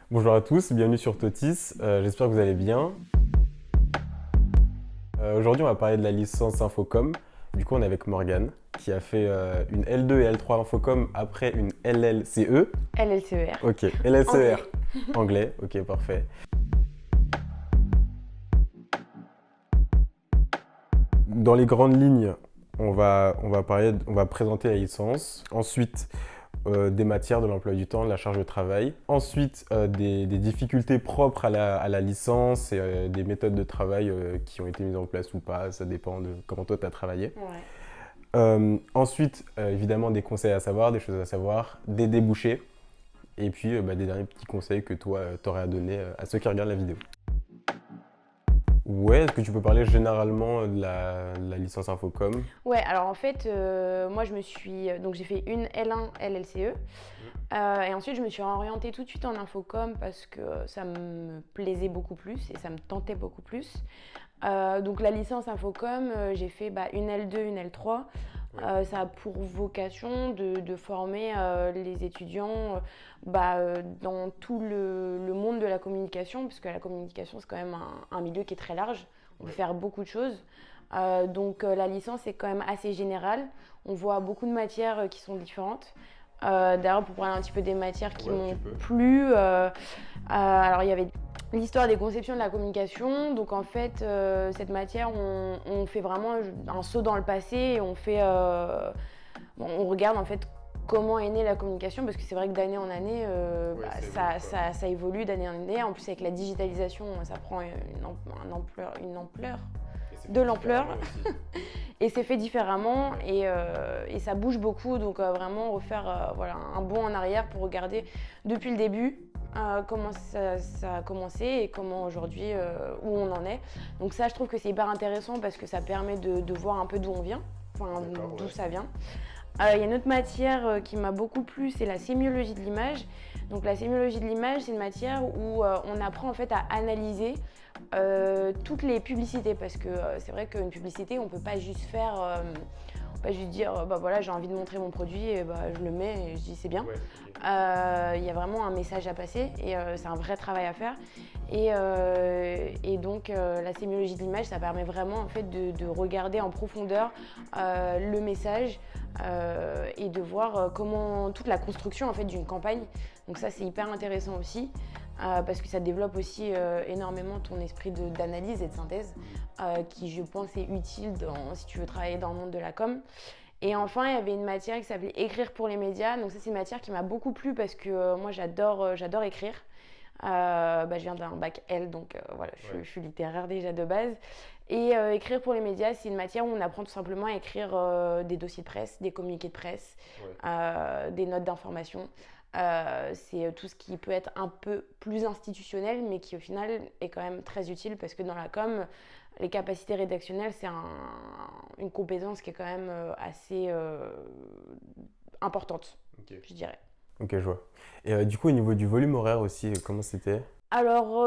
Bonjour à tous, bienvenue sur Totis, j'espère que vous allez bien. Aujourd'hui on va parler de la licence Infocom. Du coup on est avec Morgane qui a fait une L2 et L3 Infocom après une LLCE. LLCER. Ok, LLCR. Anglais. Anglais, ok parfait. Dans les grandes lignes, on va présenter la licence. Ensuite, des matières, de l'emploi du temps, de la charge de travail. Ensuite, des difficultés propres à la licence et des méthodes de travail qui ont été mises en place ou pas. Ça dépend de comment toi tu as travaillé. Ouais. Ensuite, évidemment, des conseils à savoir, des choses à savoir, des débouchés. Et puis, des derniers petits conseils que toi, tu aurais à donner à ceux qui regardent la vidéo. Ouais, est-ce que tu peux parler généralement de la licence Infocom? Ouais, alors en fait, moi donc j'ai fait une L1 LLCE. Et ensuite, je me suis orientée tout de suite en infocom parce que ça me plaisait beaucoup plus et ça me tentait beaucoup plus. Donc la licence infocom, j'ai fait une L2, une L3. Ça a pour vocation de former les étudiants dans tout le monde de la communication, parce que la communication, c'est quand même un milieu qui est très large. On peut faire beaucoup de choses. Donc la licence est quand même assez générale. On voit beaucoup de matières qui sont différentes. D'ailleurs, pour parler un petit peu des matières qui m'ont plu, alors il y avait l'histoire des conceptions de la communication. Donc en fait, cette matière, on fait vraiment un saut dans le passé et on regarde en fait comment est née la communication, parce que c'est vrai que d'année en année, ça évolue d'année en année. En plus, avec la digitalisation, ça prend une ampleur de l'ampleur. Et c'est fait différemment et ça bouge beaucoup. Donc vraiment refaire un bond en arrière pour regarder depuis le début comment ça a commencé et comment aujourd'hui où on en est. Donc ça, je trouve que c'est hyper intéressant parce que ça permet de voir un peu d'où on vient, d'où ça vient. Il y a une autre matière qui m'a beaucoup plu, c'est la sémiologie de l'image. Donc la sémiologie de l'image, c'est une matière où on apprend en fait à analyser toutes les publicités, parce que c'est vrai qu'une publicité, on peut pas juste pas juste dire voilà, j'ai envie de montrer mon produit et je le mets et je dis c'est bien. Il y a vraiment un message à passer et c'est un vrai travail à faire. Et donc la sémiologie de l'image, ça permet vraiment en fait de regarder en profondeur le message et de voir comment toute la construction en fait d'une campagne. Donc ça, c'est hyper intéressant aussi. Parce que ça développe aussi énormément ton esprit d'analyse et de synthèse qui, je pense, est utile si tu veux travailler dans le monde de la com. Et enfin, il y avait une matière qui s'appelait écrire pour les médias. Donc ça, c'est une matière qui m'a beaucoup plu parce que moi, j'adore écrire. Je viens d'un bac L, donc voilà, je suis littéraire déjà de base. Et écrire pour les médias, c'est une matière où on apprend tout simplement à écrire des dossiers de presse, des communiqués de presse, des notes d'information. C'est tout ce qui peut être un peu plus institutionnel, mais qui au final est quand même très utile parce que dans la com, les capacités rédactionnelles, c'est une compétence qui est quand même assez importante, je dirais. Ok, je vois. Et du coup, au niveau du volume horaire aussi, comment c'était? Alors,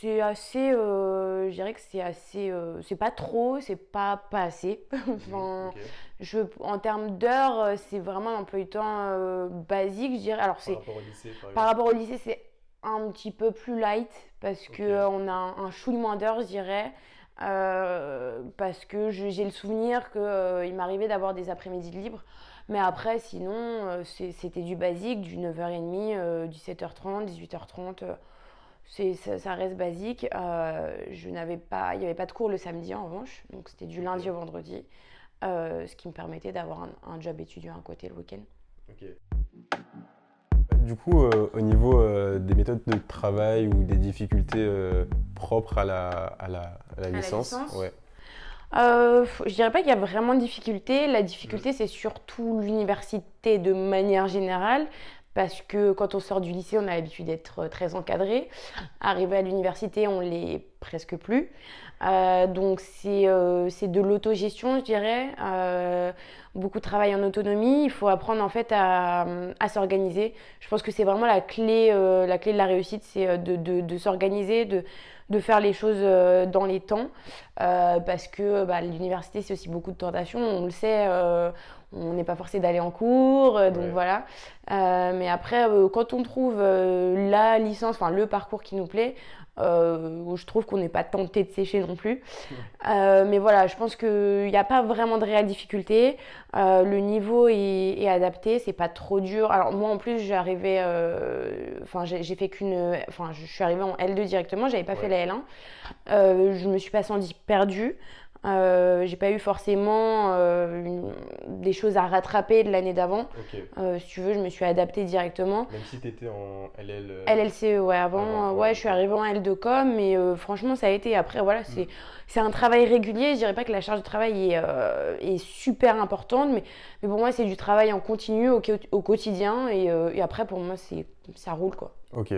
c'est assez, je dirais que c'est assez, c'est pas trop, c'est pas assez. Enfin, en termes d'heures, c'est vraiment un emploi du temps basique, je dirais. Alors, par rapport au lycée, c'est un petit peu plus light parce que on a un chouille moins d'heures, je dirais. Parce que j'ai le souvenir qu'il m'arrivait d'avoir des après-midi de libre. Mais après, sinon, c'était du basique, du 9h30, du 7h30, 18h30. Ça reste basique. Il n'y avait pas de cours le samedi en revanche, donc c'était du lundi au vendredi, ce qui me permettait d'avoir un job étudiant à côté le week-end. Du coup, au niveau des méthodes de travail ou des difficultés propres à la licence, ouais. Je dirais pas qu'il y a vraiment de difficulté. La difficulté, c'est surtout l'université de manière générale. Parce que quand on sort du lycée, on a l'habitude d'être très encadré. Arrivé à l'université, on l'est presque plus. Donc c'est de l'autogestion, je dirais. Beaucoup de travail en autonomie. Il faut apprendre en fait à s'organiser. Je pense que c'est vraiment la clé de la réussite, c'est de s'organiser, de faire les choses dans les temps. Parce que l'université, c'est aussi beaucoup de tentations. On le sait, on n'est pas forcé d'aller en cours, donc Ouais. voilà. Mais après, quand on trouve la licence, enfin le parcours qui nous plaît, je trouve qu'on n'est pas tenté de sécher non plus. Mais voilà, je pense qu'il n'y a pas vraiment de réelle difficulté. Le niveau est adapté, c'est pas trop dur. Alors moi en plus, j'arrivais, enfin j'ai fait enfin je suis arrivée en L2 directement, j'avais pas fait Ouais. la L1. Je me suis pas sentie perdue. J'ai pas eu forcément des choses à rattraper de l'année d'avant. Ok. Si tu veux, je me suis adaptée directement. Même si t'étais en LL. LLCE, ouais, avant, Avant, ouais, ouais, je suis ok. arrivée en L2 com, mais franchement, ça a été. Après, voilà, c'est un travail régulier. Je dirais pas que la charge de travail est super importante, mais pour moi, c'est du travail en continu au quotidien, et après, pour moi, ça roule, quoi. Ok.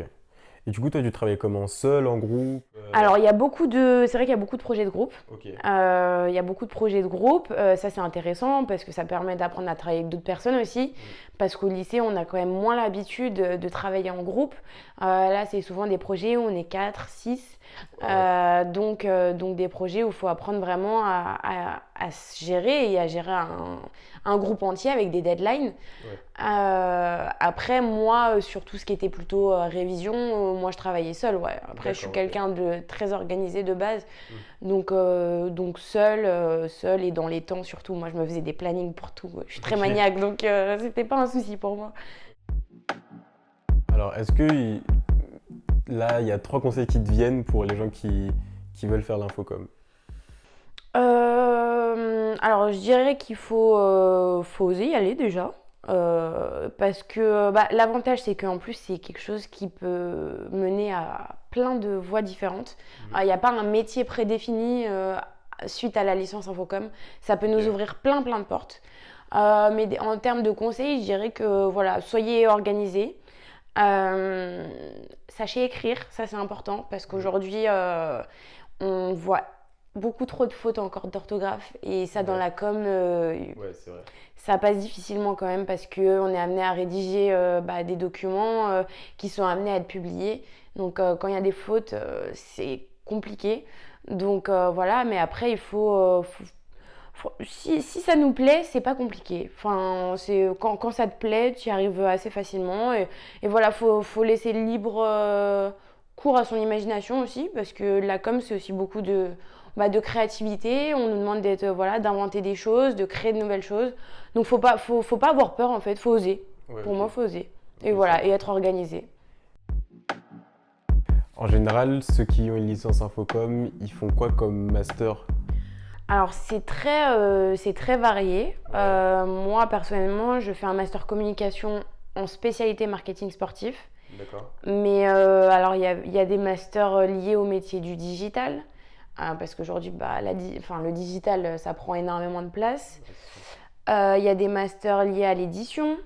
Et du coup, toi, tu travaillais comment? Seul, en groupe? Alors, c'est vrai qu'il y a beaucoup de projets de groupe. Ok. Il y a beaucoup de projets de groupe. Ça, c'est intéressant parce que ça permet d'apprendre à travailler avec d'autres personnes aussi. Parce qu'au lycée, on a quand même moins l'habitude de travailler en groupe. Là, c'est souvent des projets où on est 4, 6. Ouais. Donc des projets où il faut apprendre vraiment à se gérer et à gérer un groupe entier avec des deadlines. Ouais. Après, moi, sur tout ce qui était plutôt révision, moi, je travaillais seule. Ouais. Après, je suis D'accord, ok. quelqu'un de très organisé de base. Mm. Donc seule et dans les temps surtout. Moi, je me faisais des plannings pour tout. Je suis très Ok. maniaque, donc c'était pas un souci pour moi. Alors, là, il y a 3 conseils qui te viennent pour les gens qui veulent faire l'infocom? Alors, je dirais qu'il faut oser y aller déjà. Parce que l'avantage, c'est qu'en plus, c'est quelque chose qui peut mener à plein de voies différentes. Il n'y a pas un métier prédéfini suite à la licence Infocom. Ça peut nous Ok. ouvrir plein, plein de portes. Mais en termes de conseils, je dirais que voilà, soyez organisés. Euh, Sachez écrire, ça c'est important parce qu'aujourd'hui, on voit beaucoup trop de fautes encore d'orthographe et ça dans Ouais. la com, Ouais, c'est vrai. ça passe difficilement quand même parce qu'on est amené à rédiger des documents qui sont amenés à être publiés. Donc quand il y a des fautes, c'est compliqué. Donc voilà, mais après il si ça nous plaît, c'est pas compliqué. Enfin, quand ça te plaît, tu y arrives assez facilement. Et voilà, faut laisser libre cours à son imagination aussi, parce que la com, c'est aussi beaucoup de créativité. On nous demande d'inventer des choses, de créer de nouvelles choses. Donc faut pas avoir peur en fait, faut oser. Ouais, Pour ok. moi, faut oser. Et Ok, ça voilà, et marche. être organisé. En général, ceux qui ont une licence infocom, ils font quoi comme master? Alors c'est très varié. Ouais. Moi personnellement, je fais un master communication en spécialité marketing sportif. D'accord. Mais alors il y a des masters liés au métier du digital. Parce qu'aujourd'hui, le digital, ça prend énormément de place. Ouais, c'est sûr. Il y a des masters liés à l'édition.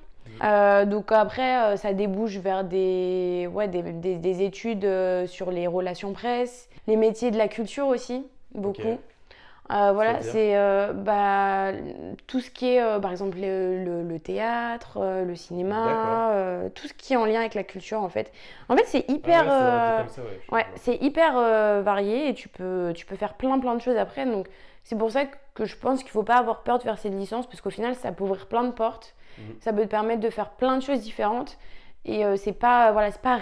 Donc après, ça débouche vers des études sur les relations presse, les métiers de la culture aussi, Ok. beaucoup. Voilà, C'est-à-dire? c'est tout ce qui est, par exemple, le théâtre, le D'accord. cinéma, tout ce qui est en lien avec la culture, en fait. En fait, c'est Ah hyper, ouais, c'est vrai, dit comme ça, ouais. Je ouais, vois. c'est hyper varié et tu peux faire plein, plein de choses après. Donc, c'est pour ça que je pense qu'il faut pas avoir peur de faire cette licence parce qu'au final, ça peut ouvrir plein de portes. Mhm. Ça peut te permettre de faire plein de choses différentes et c'est pas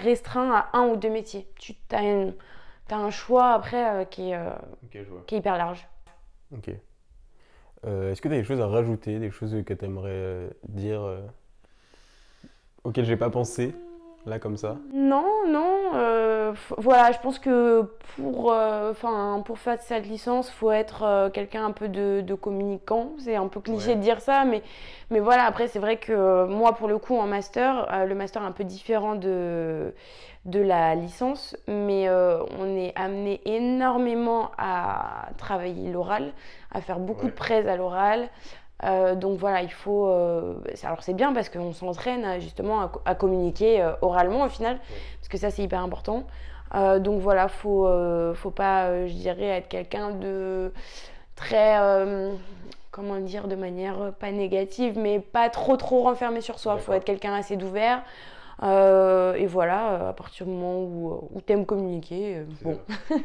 restreint à un ou deux métiers. T'as un choix après Ok, je vois. qui est hyper large. Ok. Est-ce que tu as des choses à rajouter, des choses que tu aimerais dire auxquelles j'ai pas pensé, là comme ça? Non, non. Voilà, je pense que pour faire cette licence, faut être quelqu'un un peu de communicant. C'est un peu cliché Ouais. de dire ça, mais voilà, après, c'est vrai que moi, pour le coup, en master, le master est un peu différent de la licence, mais on est amené énormément à travailler l'oral, à faire beaucoup de Ouais. presse à l'oral. Donc voilà, alors c'est bien parce qu'on s'entraîne justement à communiquer oralement au final, Ouais. parce que ça c'est hyper important. Donc voilà, faut pas, je dirais, être quelqu'un de très, comment dire, de manière pas négative, mais pas trop renfermé sur soi. Faut D'accord. être quelqu'un assez d'ouvert. Et voilà, à partir du moment où t'aimes communiquer, C'est bon. ça.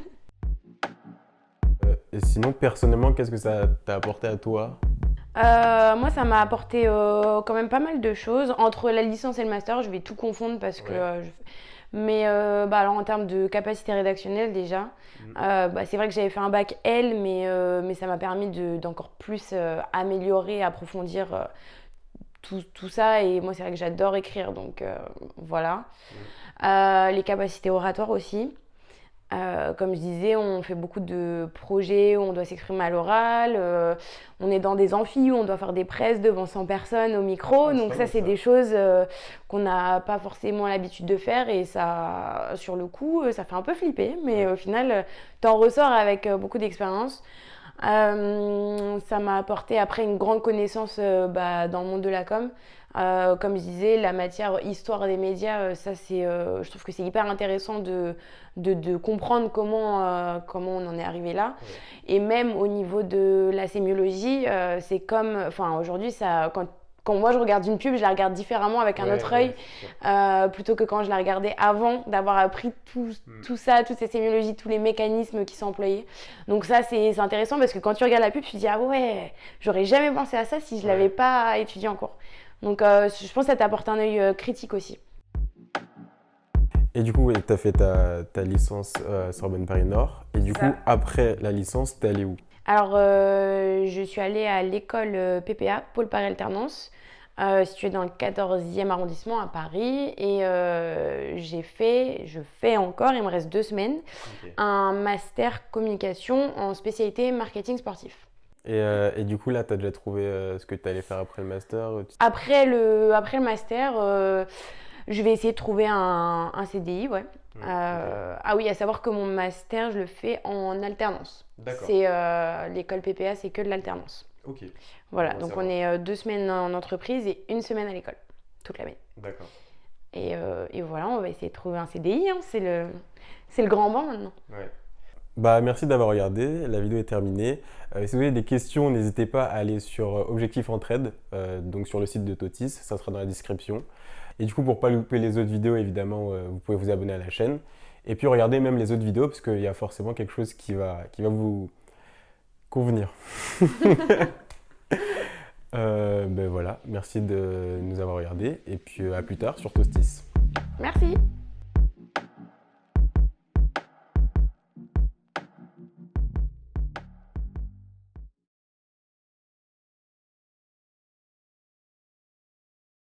Et sinon, personnellement, qu'est-ce que ça t'a apporté à toi? Moi, ça m'a apporté quand même pas mal de choses. Entre la licence et le master, je vais tout confondre parce que. Mais alors en termes de capacité rédactionnelle, déjà, c'est vrai que j'avais fait un bac L, mais ça m'a permis d'encore plus améliorer, approfondir tout ça. Et moi, c'est vrai que j'adore écrire, donc voilà. Les capacités oratoires aussi. Comme je disais, on fait beaucoup de projets où on doit s'exprimer à l'oral. On est dans des amphis où on doit faire des presses devant 100 personnes au micro. Donc ça, c'est des choses qu'on n'a pas forcément l'habitude de faire. Et ça, sur le coup, ça fait un peu flipper. Mais au final, t'en ressors avec beaucoup d'expérience. Ça m'a apporté après une grande connaissance dans le monde de la com. Comme je disais, la matière histoire des médias, je trouve que c'est hyper intéressant de comprendre comment on en est arrivé là. Et même au niveau de la sémiologie, c'est comme, aujourd'hui, quand moi je regarde une pub, je la regarde différemment avec un autre œil, plutôt que quand je la regardais avant d'avoir appris tout ça, toutes ces sémiologies, tous les mécanismes qui sont employés. Donc ça, c'est intéressant parce que quand tu regardes la pub, tu te dis ah ouais, j'aurais jamais pensé à ça si je l'avais pas étudié en cours. Donc je pense que ça t'apporte un œil critique aussi. Et du coup, tu as fait ta licence à Sorbonne Paris Nord. Et du coup, après la licence, t'es allée où? Alors, je suis allée à l'école PPA, Pôle Paris Alternance, située dans le 14e arrondissement à Paris. Et je fais encore, il me reste 2 semaines, un master communication en spécialité marketing sportif. Et du coup, là, tu as déjà trouvé ce que tu allais faire après le master? Après le master, je vais essayer de trouver un CDI, ouais. Ah oui, à savoir que mon master, je le fais en alternance. D'accord. L'école PPA, c'est que de l'alternance. Ok. Voilà, donc on est 2 semaines en entreprise et 1 semaine à l'école, toute l'année. D'accord. Et voilà, on va essayer de trouver un CDI, hein, c'est le grand bain maintenant. Ouais. Merci d'avoir regardé, la vidéo est terminée. Si vous avez des questions, n'hésitez pas à aller sur Objectif Entraide, donc sur le site de Totis, ça sera dans la description. Et du coup, pour ne pas louper les autres vidéos, évidemment, vous pouvez vous abonner à la chaîne. Et puis regardez même les autres vidéos, parce qu'il y a forcément quelque chose qui va vous convenir. Voilà, merci de nous avoir regardés, et puis à plus tard sur Tostis. Merci.